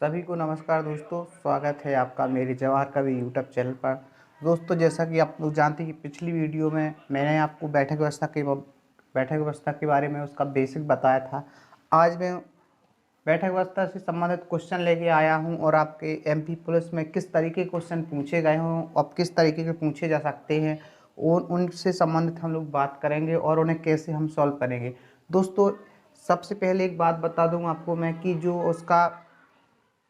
सभी को नमस्कार दोस्तों, स्वागत है आपका मेरे जवाहर कवि यूट्यूब चैनल पर। दोस्तों, जैसा कि आप लोग जानते हैं कि पिछली वीडियो में मैंने आपको बैठक व्यवस्था के बारे में उसका बेसिक बताया था। आज मैं बैठक व्यवस्था से संबंधित क्वेश्चन लेके आया हूं और आपके एमपी पुलिस में किस तरीके के क्वेश्चन पूछे गए हों और किस तरीके के पूछे जा सकते हैं और उनसे संबंधित हम लोग बात करेंगे और उन्हें कैसे हम सॉल्व करेंगे। दोस्तों, सबसे पहले एक बात बता दूं आपको मैं कि जो उसका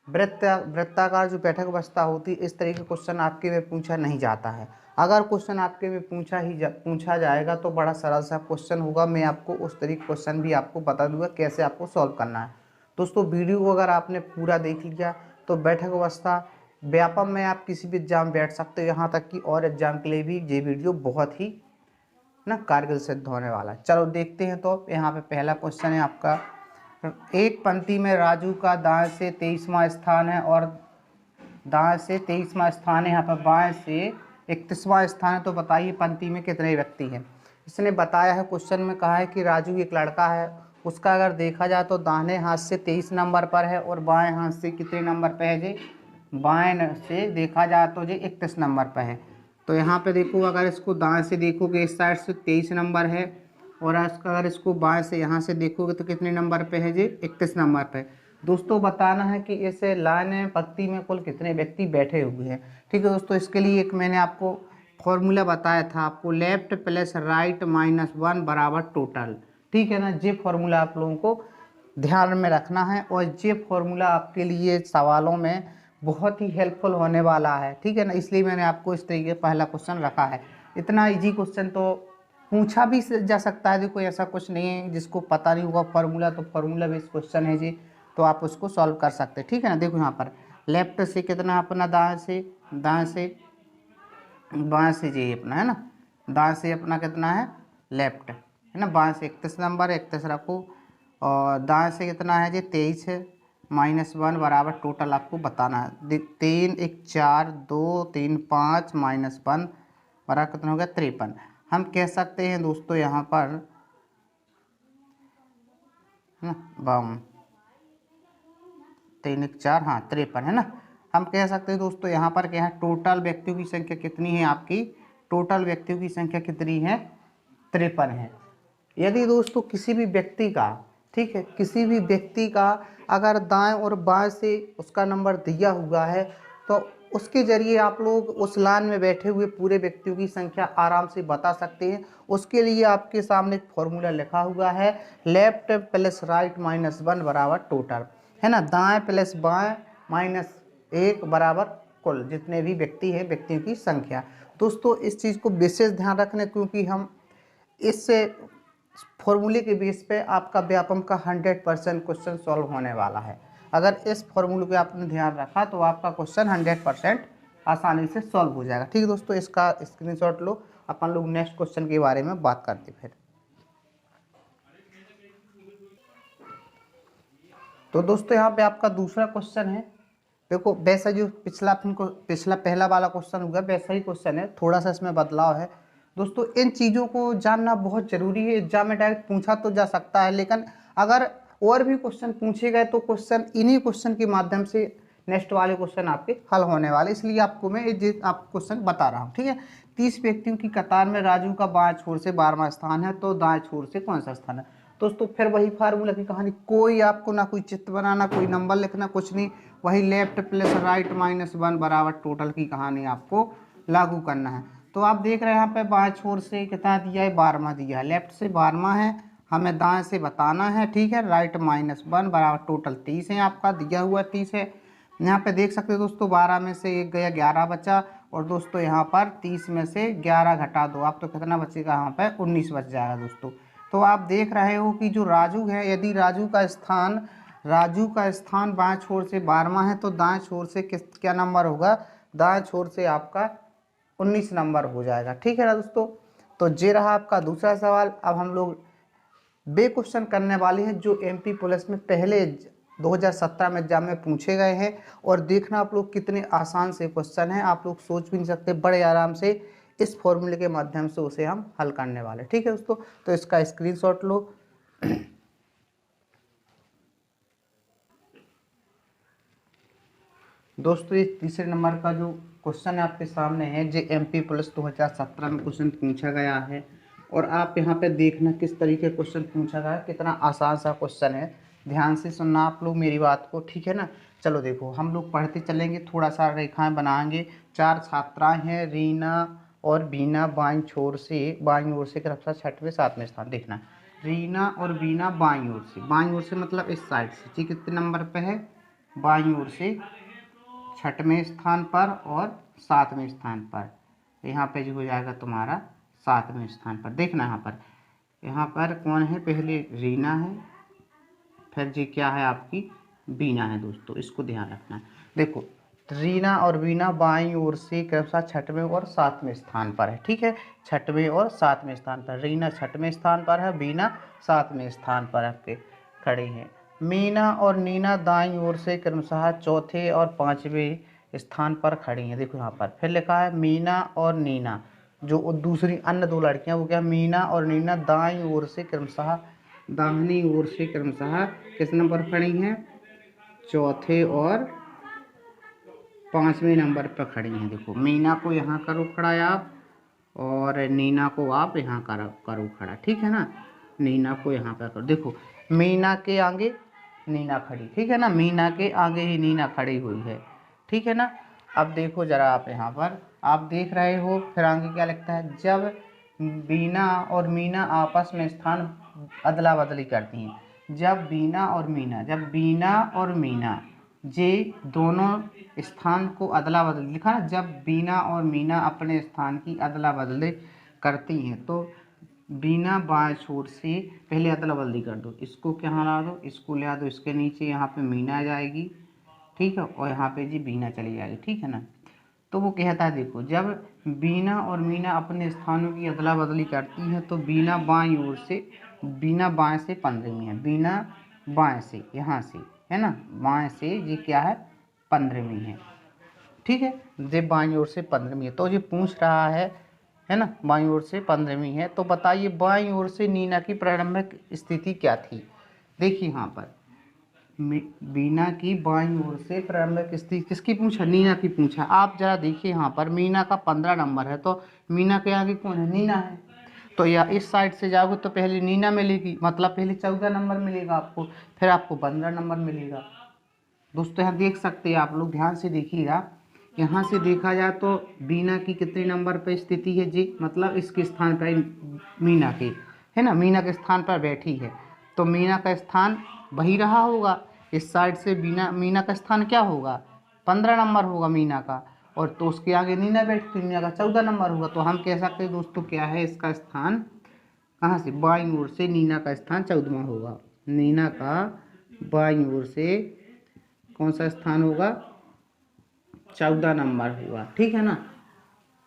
वृत्ताकार जो बैठक व्यवस्था होती है, इस तरीके का क्वेश्चन आपके में पूछा नहीं जाता है। अगर क्वेश्चन आपके में पूछा जाएगा तो बड़ा सरल सा क्वेश्चन होगा। मैं आपको उस तरीके क्वेश्चन भी आपको बता दूंगा कैसे आपको सॉल्व करना है। दोस्तों, वीडियो को अगर आपने पूरा देख लिया तो बैठक व्यवस्था व्यापम में आप किसी भी एग्जाम बैठ सकते हो, यहाँ तक कि और एग्जाम के लिए भी ये वीडियो बहुत ही कारगर सिद्ध होने वाला है। चलो देखते हैं। तो यहाँ पे पहला क्वेश्चन है आपका, एक पंक्ति में राजू का दाएं से 23वां स्थान है और दाएं से 23वां स्थान है, यहाँ पर बाएं से 31वां स्थान है। तो बताइए पंक्ति में कितने व्यक्ति हैं। इसने बताया है, क्वेश्चन में कहा है कि राजू एक लड़का है, उसका अगर देखा जाए तो दाहिने हाथ से 23 नंबर पर है और बाएं हाथ से कितने नंबर पर है जी, बाएं से देखा जाए तो जी 31 नंबर पर है। तो यहाँ पे देखो, अगर इसको दाएं से देखोगे इस साइड से 23 नंबर है और अगर इसको बाएं से यहाँ से देखोगे तो कितने नंबर पे है जी, 31 नंबर पे। दोस्तों, बताना है कि इस लाइन में पंक्ति में कुल कितने व्यक्ति बैठे हुए हैं। ठीक है दोस्तों, इसके लिए एक मैंने आपको फॉर्मूला बताया था आपको, लेफ्ट प्लस राइट माइनस 1 बराबर टोटल। ठीक है ना, ये फॉर्मूला आप लोगों को ध्यान में रखना है और ये फॉर्मूला आपके लिए सवालों में बहुत ही हेल्पफुल होने वाला है। ठीक है ना, इसलिए मैंने आपको इस तरीके पहला क्वेश्चन रखा है। इतना इजी क्वेश्चन तो पूछा भी जा सकता है, कोई ऐसा कुछ नहीं है जिसको पता नहीं होगा फॉर्मूला, तो फॉर्मूला बेस्ड क्वेश्चन है जी, तो आप उसको सॉल्व कर सकते हैं। ठीक है ना, देखो यहाँ पर लेफ्ट से कितना अपना, दाएं से बाएं से जी अपना है ना, दाएं से अपना कितना है, लेफ्ट है ना, बाएं से 31 नंबर 31 रखो और दाएं से कितना है जी 23 है, -1 बराबर टोटल आपको बताना है। 3 1 4 2 3 5 -1 बराबर कितना हो गया 53। हम कह सकते हैं दोस्तों यहाँ पर है ना, 3 1 4 हाँ 53 है ना। हम कह सकते हैं दोस्तों यहाँ पर क्या है, टोटल व्यक्तियों की संख्या कितनी है आपकी, टोटल व्यक्तियों की संख्या कितनी है, 53 है। यदि दोस्तों किसी भी व्यक्ति का, ठीक है, किसी भी व्यक्ति का अगर दाएं और बाएं से उसका नंबर दिया हुआ है तो उसके जरिए आप लोग उस लाइन में बैठे हुए पूरे व्यक्तियों की संख्या आराम से बता सकते हैं। उसके लिए आपके सामने एक फॉर्मूला लिखा हुआ है, लेफ्ट प्लस राइट माइनस 1 बराबर टोटल, है ना, दाएं प्लस बाएं -1 बराबर कुल जितने भी व्यक्ति हैं, व्यक्तियों की संख्या। दोस्तों, इस चीज़ को विशेष ध्यान रखना, क्योंकि हम इस फॉर्मूले के बेस पे आपका व्यापम का 100% क्वेश्चन सॉल्व होने वाला है। अगर इस फॉर्मूले पे आपने ध्यान रखा तो आपका क्वेश्चन 100% आसानी से सॉल्व हो जाएगा। ठीक है दोस्तों, इसका स्क्रीनशॉट लो, अपन लोग नेक्स्ट क्वेश्चन के बारे में बात करते फिर। तो दोस्तों, यहाँ पे आपका दूसरा क्वेश्चन है। देखो, वैसा जो पिछला पहला वाला क्वेश्चन होगा वैसा ही क्वेश्चन है, थोड़ा सा इसमें बदलाव है। दोस्तों, इन चीज़ों को जानना बहुत जरूरी है। एग्जाम में डायरेक्ट पूछा तो जा सकता है, लेकिन अगर और भी क्वेश्चन पूछे गए तो इन्हीं क्वेश्चन के माध्यम से नेक्स्ट वाले क्वेश्चन आपके हल होने वाले, इसलिए आपको मैं आपको क्वेश्चन बता रहा हूँ। ठीक है, 30 व्यक्तियों की कतार में राजू का बाएं छोर से 12वां स्थान है, तो दाएं छोर से कौन सा स्थान है। दोस्तों, फिर वही फार्मूला की कहानी, कोई आपको ना कोई चित्र बनाना, कोई नंबर लिखना, कुछ नहीं, वही लेफ्ट प्लस राइट -1 बराबर टोटल की कहानी आपको लागू करना है। तो आप देख रहे हैं यहाँ पे बाएं छोर से कितना दिया है, 12वां दिया है, लेफ्ट से 12वां है, हमें दाएं से बताना है। ठीक है, राइट -1 बराबर टोटल 30 है, आपका दिया हुआ 30 है। यहाँ पे देख सकते हो दोस्तों, 12 में से 1 गया, 11 बचा, और दोस्तों यहाँ पर 30 में से 11 घटा दो आप, तो कितना बचेगा, यहाँ पे 19 बच जाएगा दोस्तों। तो आप देख रहे हो कि जो राजू है, यदि राजू का स्थान बाएं छोर से 12वां है तो दाएं छोर से क्या नंबर होगा, दाएं छोर से आपका 19 नंबर हो जाएगा। ठीक है ना दोस्तों, तो ये रहा आपका दूसरा सवाल। अब हम लोग वे क्वेश्चन करने वाले हैं जो एमपी पुलिस में पहले 2017 में एग्जाम में पूछे गए हैं, और देखना आप लोग कितने आसान से क्वेश्चन हैं, आप लोग सोच भी नहीं सकते, बड़े आराम से इस फॉर्मूले के माध्यम से उसे हम हल करने वाले। ठीक है दोस्तों, तो इसका स्क्रीनशॉट लो। दोस्तों ये तीसरे नंबर का जो क्वेश्चन आपके सामने है जो MP प्लस 2017 में क्वेश्चन पूछा गया है। और आप यहाँ पे देखना किस तरीके क्वेश्चन पूछा गया है, कितना आसान सा क्वेश्चन है। ध्यान से सुनना आप लोग मेरी बात को, ठीक है ना। चलो देखो हम लोग पढ़ते चलेंगे, थोड़ा सा रेखाएं बनाएंगे। 4 छात्राएं हैं, रीना और बीना बाईं ओर से क्रमशः 6वें 7वें स्थान। देखना रीना और बीना बाईं ओर से मतलब इस साइड से, ठीक कितने नंबर पे है, बाईं ओर से 6वें स्थान पर और 7वें स्थान पर। यहाँ पे जो हो जाएगा तुम्हारा 7वें स्थान पर। देखना यहाँ पर कौन है, पहले रीना है, फिर जी क्या है आपकी बीना है। दोस्तों इसको ध्यान रखना। देखो रीना और बीना बाईं ओर से क्रमशः 6वें और 7वें स्थान पर है, ठीक है। 6वें और 7वें स्थान पर, रीना 6वें स्थान पर है, बीना 7वें स्थान पर आपके खड़ी है। मीना और नीना दाईं ओर से क्रमशः 4थे और 5वें स्थान पर खड़ी हैं। देखो यहाँ पर फिर लिखा है मीना और नीना, जो दूसरी अन्य 2 लड़कियां वो क्या, मीना और नीना दाईं ओर से क्रमशः दाहिनी ओर से क्रमशः किस नंबर पर खड़ी हैं, 4थे और 5वें नंबर पर खड़ी हैं। देखो मीना को यहाँ करो खड़ा आप, और नीना को आप यहाँ करो खड़ा, ठीक है ना। नीना को यहाँ पर करो। देखो मीना के आगे नीना खड़ी, ठीक है ना, मीना के आगे ही नीना खड़ी हुई है, ठीक है ना। अब देखो जरा आप यहाँ पर आप देख रहे हो, फिर आगे क्या लिखता है, जब बीना और मीना आपस में स्थान अदला बदली करती हैं। जब बीना और मीना जे दोनों स्थान को अदला बदली, लिखा ना, जब बीना और मीना अपने स्थान की अदला बदली करती हैं तो बीना बाएं छोर से पहले अदला बदली कर दो, इसको क्या ला दो, इसको ले आ दो, इसके नीचे यहाँ पे मीना आ जाएगी, ठीक है, और यहाँ पे जी बीना चली जाएगी, ठीक है ना। तो वो कहता है देखो जब बीना और मीना अपने स्थानों की अदला बदली करती हैं तो बीना बाएं से 15वीं है, बीना बाएं से यहाँ से है ना, बाएं से ये क्या है 15वीं है, ठीक है। ये बाईं ओर से 15वीं है, तो ये पूछ रहा है ना, बाईं ओर से 15वीं है। तो बताइए बाईं ओर से नीना की प्रारंभिक स्थिति क्या थी। देखिए यहाँ पर बीना की बाईं ओर से प्रारंभिक स्थिति किसकी पूछा, नीना की पूछा। आप जरा देखिए यहाँ पर मीना का 15 नंबर है, तो मीना के आगे कौन है, नीना है। तो या इस साइड से जाओगे तो पहले नीना मिलेगी, मतलब पहले 14 नंबर मिलेगा आपको, फिर आपको 15 नंबर मिलेगा। दोस्तों यहाँ देख सकते हैं आप लोग, ध्यान से देखिएगा। यहाँ से देखा जाए तो बीना की कितने नंबर पर स्थिति है जी, मतलब इसके स्थान पर मीना के, है ना, मीना के स्थान पर बैठी है, तो मीना का स्थान वही रहा होगा। इस साइड से मीना का स्थान क्या होगा, 15 नंबर होगा मीना का, और तो उसके आगे नीना बैठती, मीना का 14 नंबर होगा। तो हम कह सकते हैं दोस्तों क्या है इसका स्थान, कहाँ से, बाईं ओर से नीना का स्थान 14वां होगा। नीना का बाईं ओर से कौन सा स्थान होगा, 14 नंबर होगा, ठीक है ना।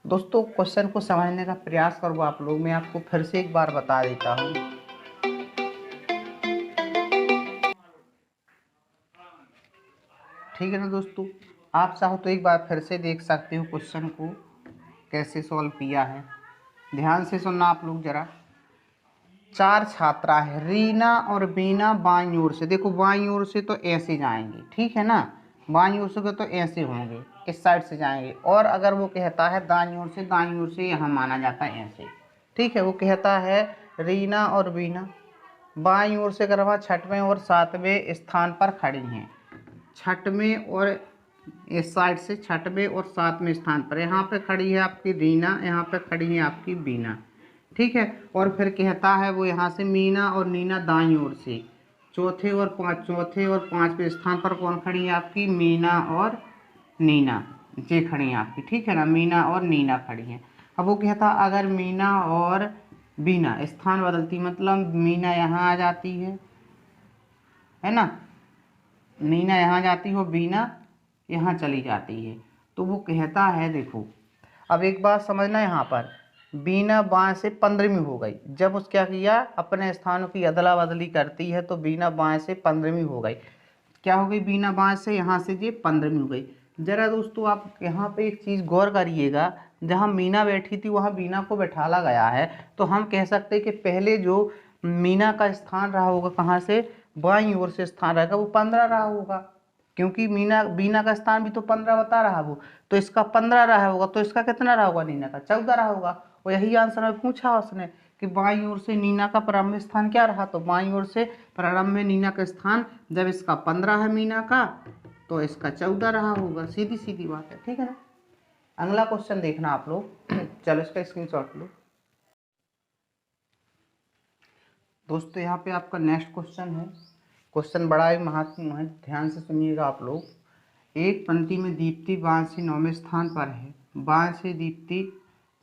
दोस्तों क्वेश्चन को समझने का प्रयास करो आप लोग, मैं आपको फिर से एक बार बता देता हूँ। ठीक है ना दोस्तों, आप चाहो तो एक बार फिर से देख सकते हो क्वेश्चन को कैसे सॉल्व किया है। ध्यान से सुनना आप लोग जरा। 4 छात्रा है, रीना और बीना बाईं ओर से, देखो बाईं ओर से तो ऐसे जाएंगे, ठीक है ना, बाईं ओर से तो ऐसे होंगे, इस साइड से जाएंगे। और अगर वो कहता है दाईं ओर से यहाँ माना जाता है ऐसे, ठीक है। वो कहता है रीना और बीना बाईं ओर से अगर वहाँ 6वें और 7वें स्थान पर खड़ी हैं, 6वें और इस साइड से 6वें और 7वें स्थान पर, यहाँ पे खड़ी है आपकी रीना, यहाँ पे खड़ी है आपकी बीना, ठीक है। और फिर कहता है वो यहाँ से मीना और नीना दाईं ओर से चौथे और 5वें स्थान पर कौन खड़ी है आपकी, मीना और नीना, ये खड़ी हैं आपकी, ठीक है ना, मीना और नीना खड़ी हैं। अब वो कहता अगर मीना और बीना स्थान बदलती, मतलब मीना यहाँ आ जाती है ना, मीना यहाँ जाती हो, बीना यहाँ चली जाती है, तो वो कहता है देखो अब एक बात समझना, यहाँ पर बीना बाएं से 15वीं हो गई, जब उस क्या किया अपने स्थानों की अदला बदली करती है तो बीना बाएं से 15वीं हो गई, क्या हो गई, बीना बाएं से यहाँ से ये 15वीं हो गई। जरा दोस्तों आप यहाँ पे एक चीज़ गौर करिएगा, जहाँ मीना बैठी थी वहाँ बीना को बैठाला गया है, तो हम कह सकते हैं कि पहले जो मीना का स्थान रहा होगा कहाँ से, बाईं ओर से स्थान रहेगा, वो 15 रहा होगा, क्योंकि मीना बीना का स्थान भी तो 15 बता रहा वो, तो इसका 15 रहा होगा, तो इसका कितना रहा होगा, नीना का 14 रहा होगा। और यही आंसर में पूछा उसने कि बाईं ओर से नीना का प्रारंभ स्थान क्या रहा, तो बाईं ओर से प्रारंभ में नीना का स्थान जब इसका 15 है मीना का, तो इसका 14 रहा होगा। सीधी सीधी बात है, ठीक है ना। अगला क्वेश्चन देखना आप लोग। चलो इसका स्क्रीनशॉट लो दोस्तों। यहाँ पे आपका नेक्स्ट क्वेश्चन है, क्वेश्चन बड़ा ही महत्वपूर्ण है, ध्यान से सुनिएगा आप लोग। एक पंक्ति में दीप्ति बाएं से 9वें स्थान पर है, बाएं से दीप्ति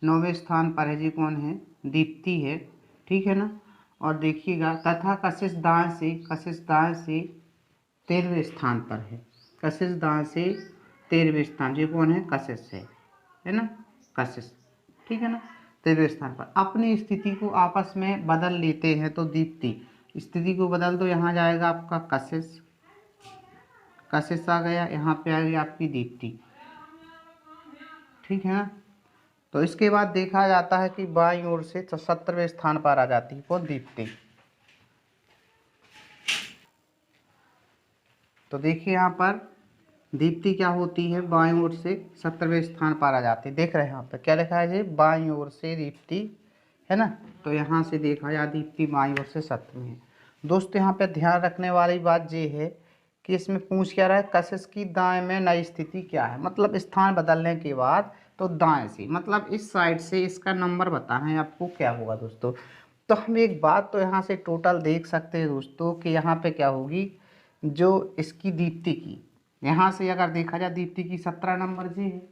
9वें स्थान पर है, जी कौन है, दीप्ति है, ठीक है ना। और देखिएगा तथा कशिश दाएं से 13वें स्थान पर है, कशिश दाएं से 13वें स्थान, जी कौन है, कशिश है ना, कशिश, ठीक है ना, 13वें स्थान पर। अपनी स्थिति को आपस में बदल लेते हैं, तो दीप्ति स्थिति को बदल दो, यहाँ जाएगा आपका कशिश, कशिश आ गया, यहाँ पे आ गई आपकी दीप्ति, ठीक है ना। तो इसके बाद देखा जाता है कि बाईं ओर से 17वें स्थान पर आ जाती है कौन, दीप्ति। तो देखिए यहाँ पर दीप्ति क्या होती है, बाईं ओर से 17वें स्थान पर आ जाती है। देख रहे हैं यहाँ पर क्या लिखा है जी, बाईं ओर से दीप्ति, है ना। तो यहाँ से देखा जाए दीप्ति बाईं ओर से 17वीं है। दोस्तों यहाँ पे ध्यान रखने वाली बात ये है कि इसमें पूछ क्या रहा है, कशिश की दाएं में नई स्थिति क्या है, मतलब स्थान बदलने के बाद तो दाएं से, मतलब इस साइड से इसका नंबर बताना है आपको क्या होगा दोस्तों। तो हम एक बात तो यहाँ से टोटल देख सकते हैं दोस्तों कि यहाँ पे क्या होगी, जो इसकी दीप्ति की, यहाँ से अगर देखा जाए दीप्ति की 17 नंबर जी है,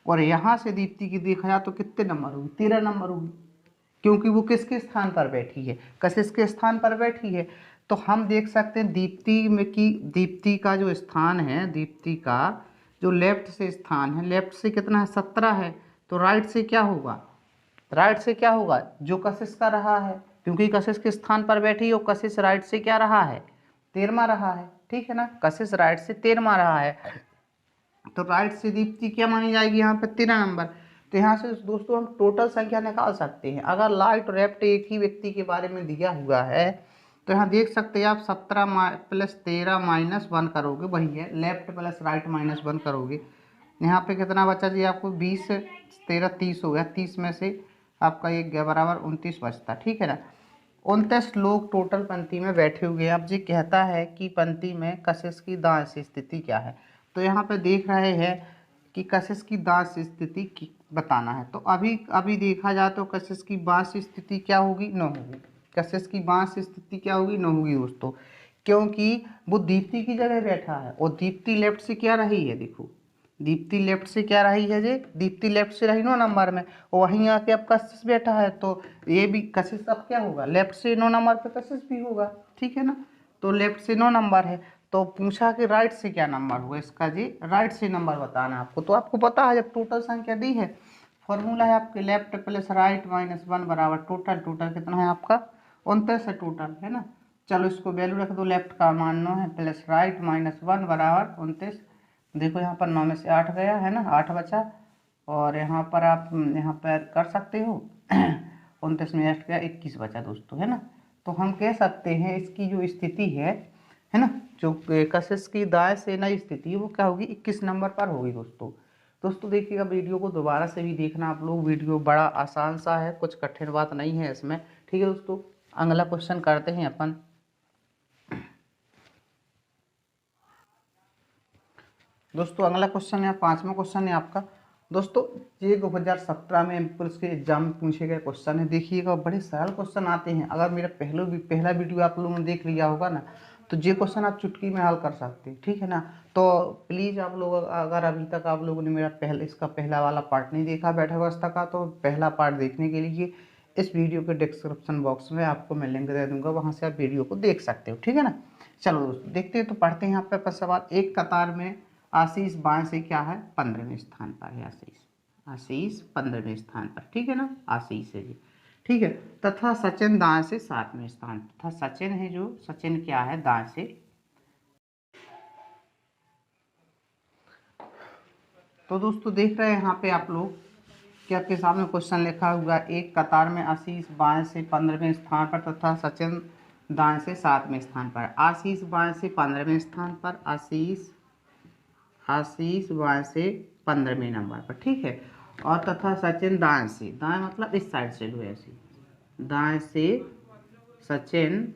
और यहाँ से दीप्ति की देखा जाए तो कितने नंबर होगी, 13 नंबर होगी, क्योंकि वो किसके स्थान पर बैठी है, कशिश के स्थान पर बैठी है। तो हम देख सकते हैं दीप्ति में कि दीप्ति का जो स्थान है, दीप्ति का जो लेफ्ट से स्थान है, लेफ्ट से कितना है, 17 है, तो राइट से क्या होगा, राइट से क्या होगा, जो कशिश का रहा है, क्योंकि कशिश के स्थान पर बैठी है, और कशिश राइट से क्या रहा है, 13वां रहा है, ठीक है ना, कशिश राइट से 13वां रहा है, तो राइट से दीप्ति क्या मानी जाएगी यहाँ पे, 13 नंबर। तो यहाँ से दोस्तों हम टोटल संख्या निकाल सकते हैं। अगर लाइट और लेफ्ट एक ही व्यक्ति के बारे में दिया हुआ है, तो यहाँ देख सकते हैं आप 17 प्लस 13 माइनस 1 करोगे, वही है, लेफ्ट प्लस राइट माइनस 1 करोगे, यहाँ पे कितना बचा जी आपको, 20 13 30 हो गया, 30 में से आपका ये गया बराबर 29 बचता, ठीक है ना। 29 लोग टोटल पंक्ति में बैठे हुए हैं। अब जी कहता है कि पंक्ति में कशिश की दाएं से स्थिति क्या है, तो यहाँ पे देख रहे हैं कि कशिश की दाएं से स्थिति की बताना है। तो अभी देखा जाए तो कशिश की बाएं से स्थिति क्या होगी, 9 होगी, कशिश की बाएं से स्थिति क्या होगी, 9 होगी दोस्तों, क्योंकि वो दीप्ति की जगह बैठा है, और दीप्ति लेफ्ट से क्या रही है, देखो दीप्ति लेफ्ट से क्या रही है जी, दीप्ति लेफ्ट से रही 9 नंबर में, और वहीं आके अब कशिश बैठा है, तो ये भी कशिश अब क्या होगा, लेफ्ट से 9 नंबर पे कशिश भी होगा, ठीक है ना। तो लेफ्ट से 9 नंबर है, तो पूछा कि राइट से क्या नंबर होगा इसका जी, राइट से नंबर बताना है आपको। तो आपको पता है जब टोटल संख्या दी है, फॉर्मूला है आपके लेफ्ट प्लस राइट माइनस 1 बराबर टोटल, टोटल कितना है आपका 29 है टोटल, है ना। चलो इसको वैल्यू रख दो, लेफ्ट का मान 9 है, प्लस राइट माइनस 1 बराबर 29। देखो यहाँ पर 9 में से 8 गया, है ना, 8 बचा, और यहाँ पर आप यहाँ पर कर सकते हो 29 में 8 गया, 21 बचा दोस्तों, है ना। तो हम कह सकते हैं इसकी जो स्थिति है ना, जो कशिश की दाएं से नई स्थिति वो क्या होगी, 21 नंबर पर होगी दोस्तों देखिएगा वीडियो को दोबारा से भी देखना आप लोग, वीडियो बड़ा आसान सा है, कुछ कठिन बात नहीं है इसमें, ठीक है दोस्तों। अगला क्वेश्चन करते हैं अपन। दोस्तों अगला क्वेश्चन है 5वां क्वेश्चन है आपका। दोस्तों ये 2017 में पुलिस के एग्जाम में पूछे गए क्वेश्चन है, देखिएगा बड़े सरल क्वेश्चन आते हैं। अगर मेरा पहला वीडियो आप लोगों ने देख लिया होगा ना, तो ये क्वेश्चन आप चुटकी में हल कर सकते हैं, ठीक है ना। तो प्लीज़ आप लोग अगर अभी तक आप लोगों ने मेरा इसका पहला वाला पार्ट नहीं देखा बैठक व्यवस्था का, तो पहला पार्ट देखने के लिए इस वीडियो के डिस्क्रिप्शन बॉक्स में आपको मैं लिंक दे दूंगा, वहाँ से आप वीडियो को देख सकते हो, ठीक है ना। चलो दोस्तों देखते हैं, तो पढ़ते हैं यहाँ पर सवाल। एक कतार में आशीष बाएं से क्या है, 15वें स्थान पर है, आशीष 15वें स्थान पर, ठीक है ना, आशीष है जी, ठीक है। तथा सचिन दाएं से 7वें स्थान, तथा सचिन है जो, सचिन क्या है दाएं से। तो दोस्तों देख रहे हैं यहाँ पे आप लोग कि आपके सामने क्वेश्चन लिखा हुआ, एक कतार में आशीष बाएं से 15वें स्थान पर तथा सचिन दाएं से 7वें स्थान पर। आशीष बाएं से 15वें स्थान पर, आशीष आशीष बाएं से 15वें नंबर पर, ठीक है। और तथा सचिन दाएं से, दाएं मतलब इस साइड से लो ऐसे, दाएं से सचिन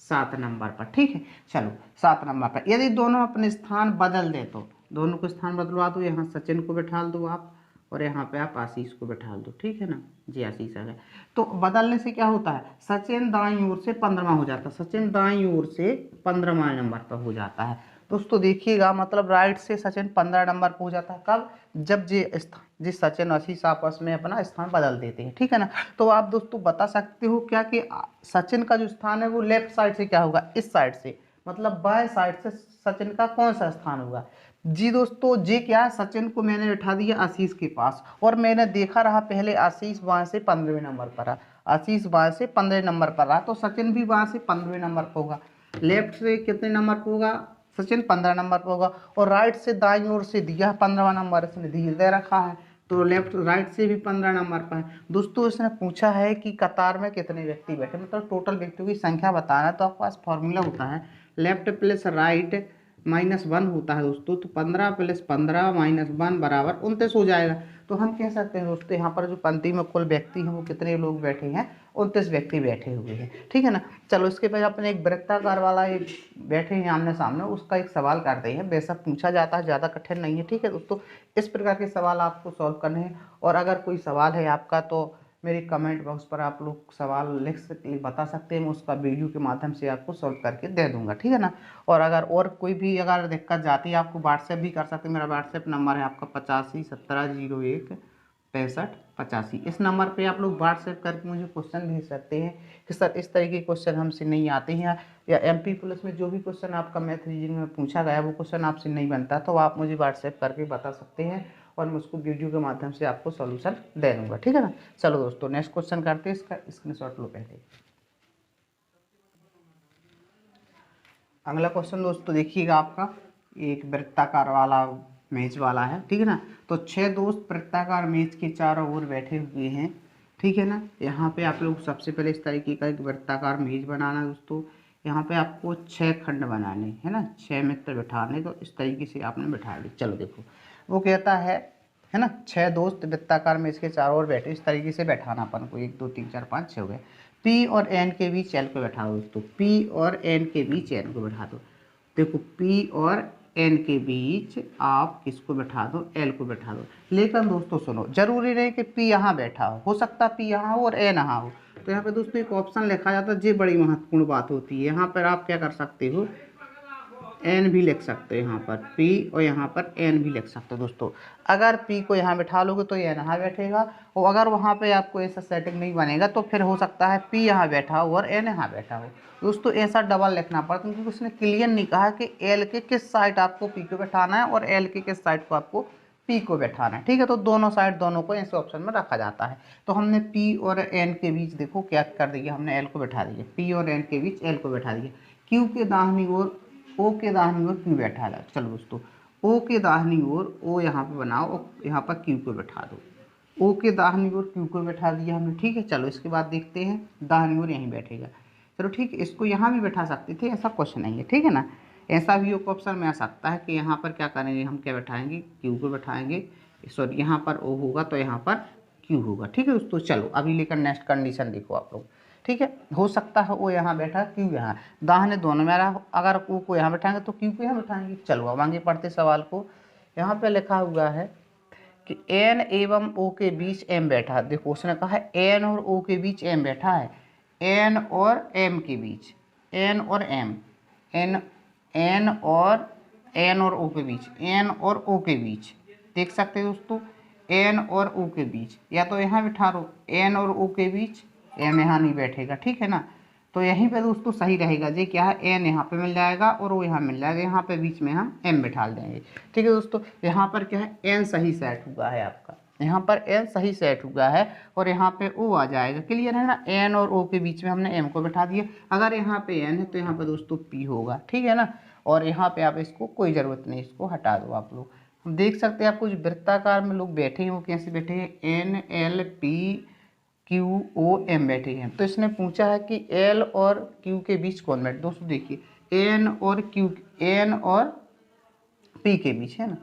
7 नंबर पर, ठीक है। चलो 7 नंबर पर यदि दोनों अपने स्थान बदल दे तो दोनों को स्थान बदलवा दो, यहाँ सचिन को बैठा दो आप और यहाँ पे आप आशीष को बैठा दो, ठीक है ना जी। आशीष आ गया। तो बदलने से क्या होता है, सचिन दाईं ओर से 15वां हो जाता है, सचिन दाईं ओर से 15वां नंबर पर हो जाता है। दोस्तों देखिएगा, मतलब राइट से सचिन 15 नंबर पर हो जाता है। कब? जब जिस सचिन और आशीष आपस में अपना स्थान बदल देते हैं, ठीक है ना। तो आप दोस्तों बता सकते हो क्या कि सचिन का जो स्थान है वो लेफ्ट साइड से क्या होगा, इस साइड से, मतलब बाएं साइड से सचिन का कौन सा स्थान होगा। जी दोस्तों, जी क्या, सचिन को मैंने बैठा दिया आशीष के पास और मैंने देखा रहा पहले आशीष बाएं से 15वें नंबर पर रहा, आशीष बाएं से 15वें नंबर पर रहा, तो सचिन भी बाएं से 15वें नंबर पर होगा। लेफ्ट से कितने नंबर पर होगा, सचिन 15 नंबर पर होगा। और राइट से दाईं ओर से दिया 15वां नंबर इसने दे रखा है, तो लेफ्ट राइट से भी 15 नंबर पर है। दोस्तों इसने पूछा है कि कतार में कितने व्यक्ति बैठे, मतलब टोटल व्यक्तियों की संख्या बताना है। तो आपके पास फॉर्मूला होता है लेफ्ट प्लस राइट -1 होता है दोस्तों, तो 15 + 15 -1 बराबर 29 हो जाएगा। तो हम कह सकते हैं दोस्तों यहाँ पर जो पंक्ति में कुल व्यक्ति हैं वो कितने लोग बैठे हैं, 29 व्यक्ति बैठे हुए हैं, ठीक है ना। चलो इसके बाद अपने एक वृत्ताकार वाला एक बैठे हैं आमने सामने, उसका एक सवाल करते हैं। बेशक पूछा जाता है, ज़्यादा कठिन नहीं है, ठीक है दोस्तों। इस प्रकार के सवाल आपको सॉल्व करने हैं। और अगर कोई सवाल है आपका तो मेरे कमेंट बॉक्स पर आप लोग सवाल बता सकते हैं, मैं उसका वीडियो के माध्यम से आपको सॉल्व करके दे दूंगा, ठीक है ना। और अगर और कोई भी अगर दिक्कत जाती है आपको व्हाट्सएप भी कर सकते हैं। मेरा व्हाट्सएप नंबर है आपका 85 17 01 65 85। इस नंबर पे आप लोग व्हाट्सएप करके मुझे क्वेश्चन भेज सकते हैं कि सर इस तरह के क्वेश्चन हमसे नहीं आते हैं, या MP प्लस में जो भी क्वेश्चन आपका मैथ रीजनिंग में पूछा गया वो क्वेश्चन आपसे नहीं बनता, तो आप मुझे व्हाट्सएप करके बता सकते हैं और मैं उसको वीडियो के माध्यम से आपको सॉल्यूशन दे दूंगा, ठीक है ना। चलो दोस्तों नेक्स्ट क्वेश्चन करते हैं, इसका स्क्रीनशॉट लो पहले। अगला क्वेश्चन दोस्तों देखिएगा, आपका एक वृत्ताकार वाला मेज वाला है, ठीक है ना। तो 6 दोस्त वृत्ताकार मेज के चारों ओर बैठे हुए हैं, ठीक है ना। यहाँ पे आप लोग सबसे पहले इस तरीके का एक वृत्ताकार मेज बनाना दोस्तों। यहाँ पे आपको 6 खंड बनाने है ना, 6 मित्र बैठाने, तो इस तरीके से आपने बैठा ली। चलो देखो वो कहता है ना, 6 दोस्त वृत्ताकार मेज के चारों ओर बैठे, इस तरीके से बैठाना अपन को, 1 2 3 4 5 6 हो गए। P और N के बीच L को बैठा दो दोस्तों, P और N के बीच N को बैठा दो। देखो P और N के बीच आप किसको बैठा दो, L को बैठा दो। लेकिन दोस्तों सुनो, जरूरी नहीं कि P यहाँ बैठा हो सकता है P यहाँ हो और N यहाँ हो। तो यहाँ पे दोस्तों एक ऑप्शन लिखा जाता है, ये बड़ी महत्वपूर्ण बात होती है। यहाँ पर आप क्या कर सकते हो, N भी लिख सकते हो यहाँ पर P, और यहाँ पर N भी लिख सकते हो दोस्तों। अगर P को यहाँ बैठा लोगे तो N यहाँ बैठेगा, और अगर वहाँ पे आपको ऐसा सेटिंग नहीं बनेगा तो फिर हो सकता है P यहाँ बैठा हो और N यहाँ बैठा हो दोस्तों। ऐसा डबल लिखना पड़ता है, क्योंकि उसने क्लियर नहीं कहा कि L के किस साइड आपको P को बैठाना है और L के किस साइड को आपको P को बैठाना है, ठीक है। तो दोनों साइड दोनों को ऐसे ऑप्शन में रखा जाता है। तो हमने P और N के बीच देखो क्या कर दिया, हमने L को बैठा दिया, P और N के बीच L को बैठा दिया। Q के दाहिनी ओर O के दाहिनी ओर Q बैठा है। चलो दोस्तों O के दाहिनी ओर O यहाँ पे बनाओ और यहाँ पर Q को बैठा दो। O के दाहिनी ओर Q को बैठा दिया हमने, ठीक है। चलो इसके बाद देखते हैं, दाहिनी ओर यहीं बैठेगा। चलो ठीक है, इसको यहाँ भी बैठा सकते थे, ऐसा कुछ नहीं है, ठीक है ना। ऐसा भी एक ऑप्शन में आ सकता है कि यहाँ पर क्या करेंगे, हम क्या बैठाएंगे, Q को बैठाएंगे, सॉरी यहाँ पर O होगा तो यहाँ पर Q होगा, ठीक है दोस्तों। चलो अभी लेकर नेक्स्ट कंडीशन देखो आप लोग, ठीक है। हो सकता है वो यहाँ बैठा, Q यहाँ, दाहिने दोनों में रहा। अगर O को यहाँ बैठाएंगे तो Q को यहाँ बैठाएंगे। चलो अब आगे पढ़ते सवाल को। यहाँ पे लिखा हुआ है कि N एवं O के बीच M बैठा है। देखो उसने कहा है N और O के बीच M बैठा है, N और M के बीच, N और M, N और O के बीच, N और O के बीच देख सकते हैं दोस्तों, N और O के बीच, या तो यहाँ बैठा लो N और O के बीच, M यहाँ नहीं बैठेगा, ठीक है ना। तो यहीं पे दोस्तों सही रहेगा, जी क्या है, N यहाँ पे मिल जाएगा और O यहाँ मिल जाएगा, यहाँ पे बीच में हम M बैठा देंगे, ठीक है दोस्तों। यहाँ पर क्या है, N सही सेट हुआ है आपका, यहाँ पर N सही सेट हुआ है और यहाँ पे O आ जाएगा, क्लियर है ना। N और O के बीच में हमने M को बैठा दिया। अगर यहाँ पे N है तो यहाँ पे दोस्तों P होगा, ठीक है ना। और यहाँ पे आप इसको कोई ज़रूरत नहीं, इसको हटा दो आप लोग। हम देख सकते हैं आपको जो वृत्ताकार में लोग बैठे हैं वो कैसे बैठे हैं, N L P Q O M बैठे हैं। तो इसने पूछा है कि L और Q के बीच कौन बैठे। दोस्तों देखिए N और पी के बीच, है ना।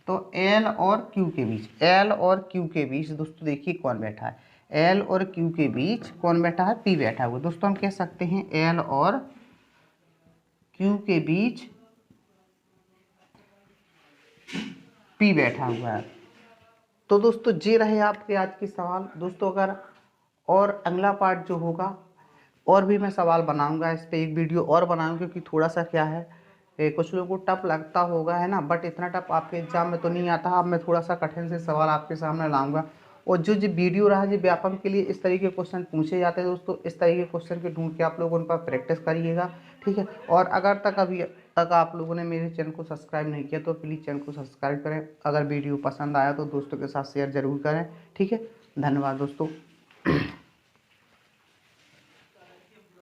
तो एल और क्यू के बीच, एल और क्यू के बीच दोस्तों देखिए कौन बैठा है, एल और क्यू के बीच कौन बैठा है, पी बैठा हुआ। दोस्तों हम कह सकते हैं एल और क्यू के बीच पी बैठा हुआ है। तो दोस्तों ये रहे आपके आज के सवाल। दोस्तों अगर और अगला पार्ट जो होगा और भी मैं सवाल बनाऊंगा, इस पे एक वीडियो और बनाऊंगा, क्योंकि थोड़ा सा क्या है कुछ लोगों को टफ लगता होगा, है ना, बट इतना टफ आपके एग्जाम में तो नहीं आता। अब मैं थोड़ा सा कठिन से सवाल आपके सामने लाऊंगा। और जो वीडियो रहा जो व्यापम के लिए इस तरीके के क्वेश्चन पूछे जाते हैं दोस्तों, इस तरीके के क्वेश्चन के ढूंढ के आप लोग उन पर प्रैक्टिस करिएगा, ठीक है। और अगर तक अभी तक आप लोगों ने मेरे चैनल को सब्सक्राइब नहीं किया तो प्लीज़ चैनल को सब्सक्राइब करें। अगर वीडियो पसंद आया तो दोस्तों के साथ शेयर जरूर करें, ठीक है। धन्यवाद दोस्तों।